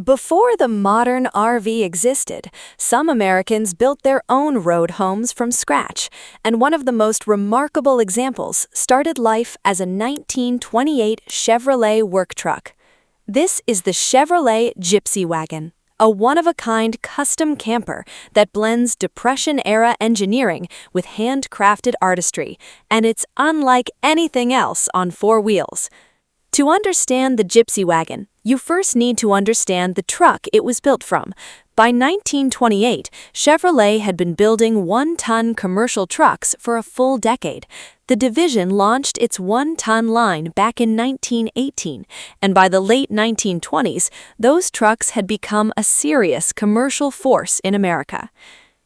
Before the modern RV existed, some Americans built their own road homes from scratch, and one of the most remarkable examples started life as a 1928 Chevrolet work truck. This is the Chevrolet Gypsy Wagon, a one-of-a-kind custom camper that blends Depression-era engineering with handcrafted artistry, and it's unlike anything else on four wheels. To understand the Gypsy Wagon, you first need to understand the truck it was built from. By 1928, Chevrolet had been building one-ton commercial trucks for a full decade. The division launched its one-ton line back in 1918, and by the late 1920s, those trucks had become a serious commercial force in America.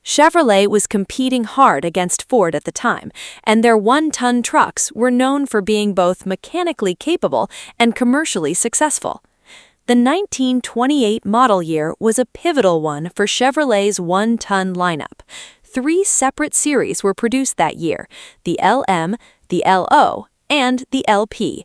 Chevrolet was competing hard against Ford at the time, and their one-ton trucks were known for being both mechanically capable and commercially successful. The 1928 model year was a pivotal one for Chevrolet's one-ton lineup. Three separate series were produced that year: the LM, the LO, and the LP.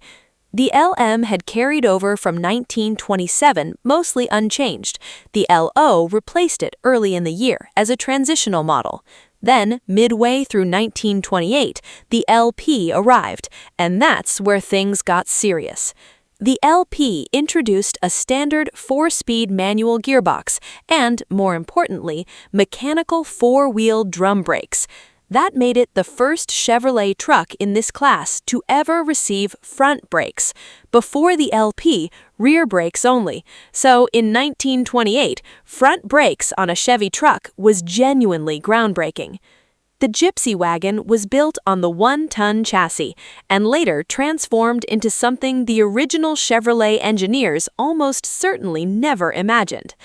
The LM had carried over from 1927 mostly unchanged. The LO replaced it early in the year as a transitional model. Then, midway through 1928, the LP arrived, and that's where things got serious. The LP introduced a standard four-speed manual gearbox and, more importantly, mechanical four-wheel drum brakes. That made it the first Chevrolet truck in this class to ever receive front brakes. Before the LP, rear brakes only. So in 1928, front brakes on a Chevy truck was genuinely groundbreaking. The Gypsy Wagon was built on the one-ton chassis and later transformed into something the original Chevrolet engineers almost certainly never imagined.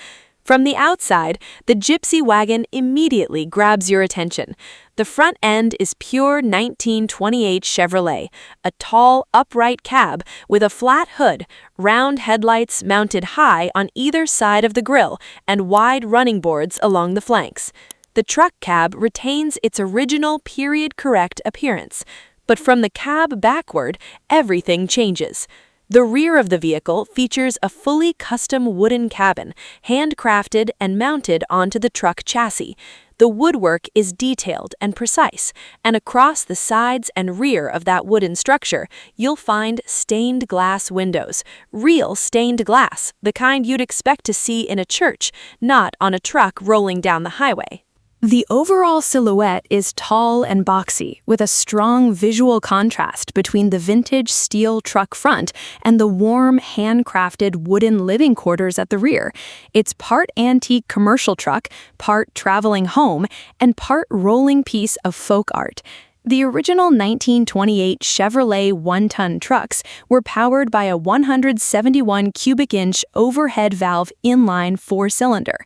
From the outside, the Gypsy Wagon immediately grabs your attention. The front end is pure 1928 Chevrolet, a tall, upright cab with a flat hood, round headlights mounted high on either side of the grille, and wide running boards along the flanks. The truck cab retains its original period-correct appearance, but from the cab backward, everything changes. The rear of the vehicle features a fully custom wooden cabin, handcrafted and mounted onto the truck chassis. The woodwork is detailed and precise, and across the sides and rear of that wooden structure, you'll find stained glass windows. Real stained glass, the kind you'd expect to see in a church, not on a truck rolling down the highway. The overall silhouette is tall and boxy, with a strong visual contrast between the vintage steel truck front and the warm, handcrafted wooden living quarters at the rear. It's part antique commercial truck, part traveling home, and part rolling piece of folk art. The original 1928 Chevrolet one-ton trucks were powered by a 171 cubic inch overhead valve inline four-cylinder.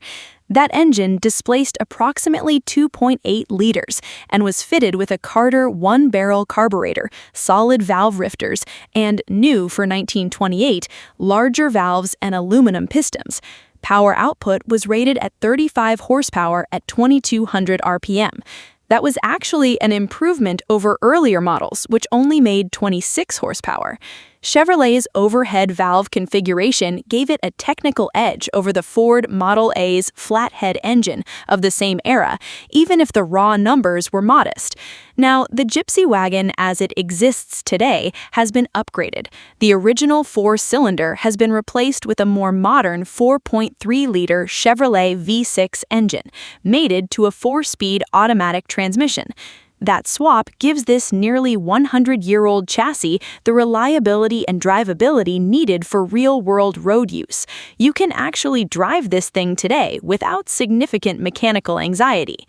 That engine displaced approximately 2.8 liters and was fitted with a Carter one-barrel carburetor, solid valve rifters, and, new for 1928, larger valves and aluminum pistons. Power output was rated at 35 horsepower at 2,200 RPM. That was actually an improvement over earlier models, which only made 26 horsepower. Chevrolet's overhead valve configuration gave it a technical edge over the Ford Model A's flathead engine of the same era, even if the raw numbers were modest. Now, the Gypsy Wagon as it exists today has been upgraded. The original four-cylinder has been replaced with a more modern 4.3-liter Chevrolet V6 engine, mated to a four-speed automatic transmission. That swap gives this nearly 100-year-old chassis the reliability and drivability needed for real-world road use. You can actually drive this thing today without significant mechanical anxiety.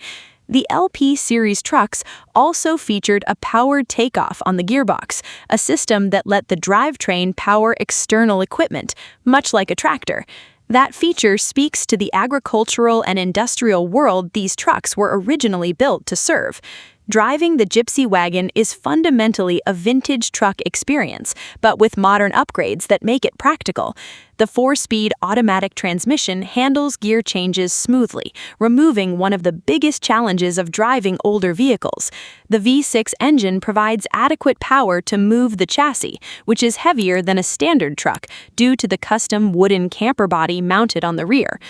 The LP series trucks also featured a powered takeoff on the gearbox, a system that let the drivetrain power external equipment, much like a tractor. That feature speaks to the agricultural and industrial world these trucks were originally built to serve. Driving the Gypsy Wagon is fundamentally a vintage truck experience, but with modern upgrades that make it practical. The 4-speed automatic transmission handles gear changes smoothly, removing one of the biggest challenges of driving older vehicles. The V6 engine provides adequate power to move the chassis, which is heavier than a standard truck due to the custom wooden camper body mounted on the rear.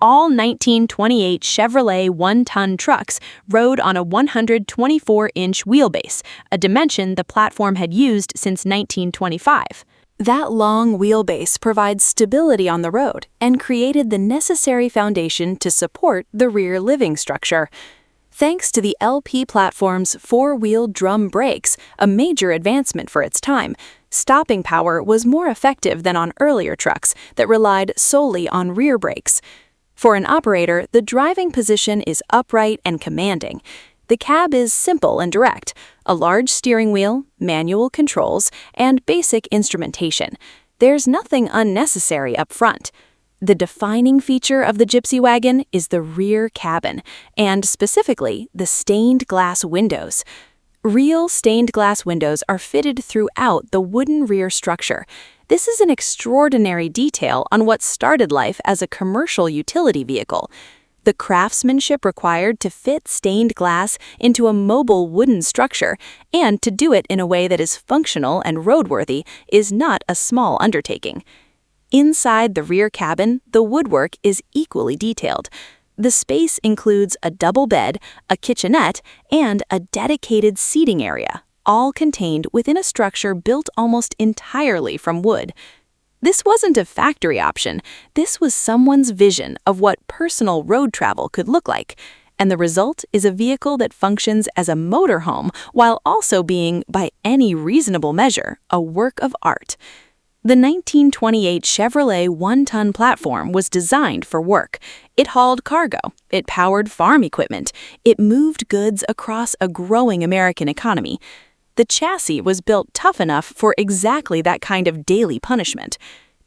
All 1928 Chevrolet 1-ton trucks rode on a 124-inch wheelbase, a dimension the platform had used since 1925. That long wheelbase provides stability on the road and created the necessary foundation to support the rear living structure. Thanks to the LP platform's 4-wheel drum brakes, a major advancement for its time, stopping power was more effective than on earlier trucks that relied solely on rear brakes. For an operator, the driving position is upright and commanding. The cab is simple and direct, a large steering wheel, manual controls, and basic instrumentation. There's nothing unnecessary up front. The defining feature of the Gypsy Wagon is the rear cabin, and specifically, the stained glass windows. Real stained glass windows are fitted throughout the wooden rear structure. This is an extraordinary detail on what started life as a commercial utility vehicle. The craftsmanship required to fit stained glass into a mobile wooden structure and to do it in a way that is functional and roadworthy is not a small undertaking. Inside the rear cabin, the woodwork is equally detailed. The space includes a double bed, a kitchenette, and a dedicated seating area, all contained within a structure built almost entirely from wood. This wasn't a factory option. This was someone's vision of what personal road travel could look like. And the result is a vehicle that functions as a motorhome while also being, by any reasonable measure, a work of art. The 1928 Chevrolet 1-ton platform was designed for work. It hauled cargo, it powered farm equipment, it moved goods across a growing American economy. The chassis was built tough enough for exactly that kind of daily punishment.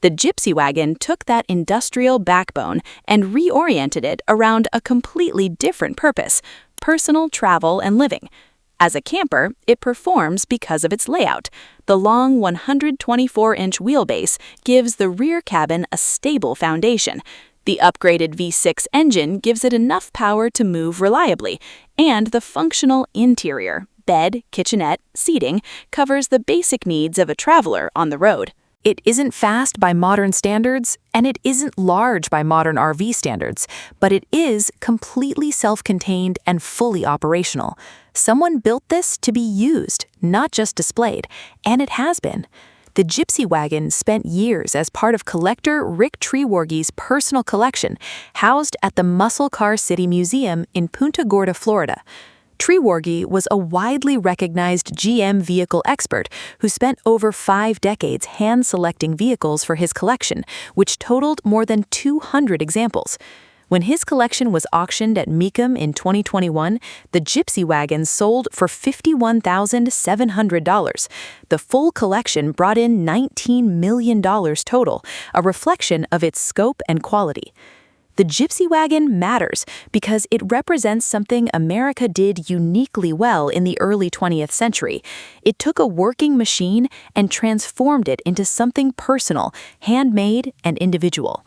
The Gypsy Wagon took that industrial backbone and reoriented it around a completely different purpose: personal travel and living. As a camper, it performs because of its layout. The long 124-inch wheelbase gives the rear cabin a stable foundation. The upgraded V6 engine gives it enough power to move reliably, and the functional interior, bed, kitchenette, seating, covers the basic needs of a traveler on the road. It isn't fast by modern standards, and it isn't large by modern RV standards, but it is completely self-contained and fully operational. Someone built this to be used, not just displayed, and it has been. The Gypsy Wagon spent years as part of collector Rick Treewargy's personal collection, housed at the Muscle Car City Museum in Punta Gorda, Florida. Treewargy was a widely recognized GM vehicle expert who spent over 5 decades hand-selecting vehicles for his collection, which totaled more than 200 examples. When his collection was auctioned at Mecum in 2021, the Gypsy Wagon sold for $51,700. The full collection brought in $19 million total, a reflection of its scope and quality. The Gypsy Wagon matters because it represents something America did uniquely well in the early 20th century. It took a working machine and transformed it into something personal, handmade, and individual.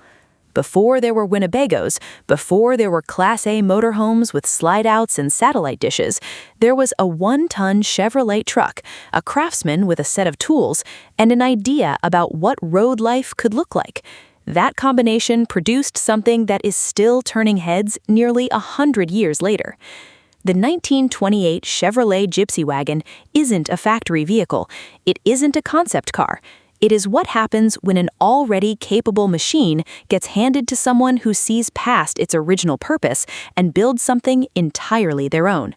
Before there were Winnebagos, before there were Class A motorhomes with slide-outs and satellite dishes, there was a 1-ton Chevrolet truck, a craftsman with a set of tools, and an idea about what road life could look like. That combination produced something that is still turning heads nearly 100 years later. The 1928 Chevrolet Gypsy Wagon isn't a factory vehicle. It isn't a concept car. It is what happens when an already capable machine gets handed to someone who sees past its original purpose and builds something entirely their own.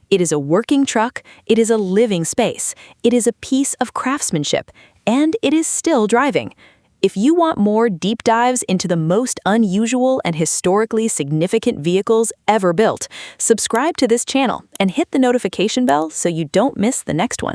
It is a working truck, it is a living space, it is a piece of craftsmanship, and it is still driving. If you want more deep dives into the most unusual and historically significant vehicles ever built, subscribe to this channel and hit the notification bell so you don't miss the next one.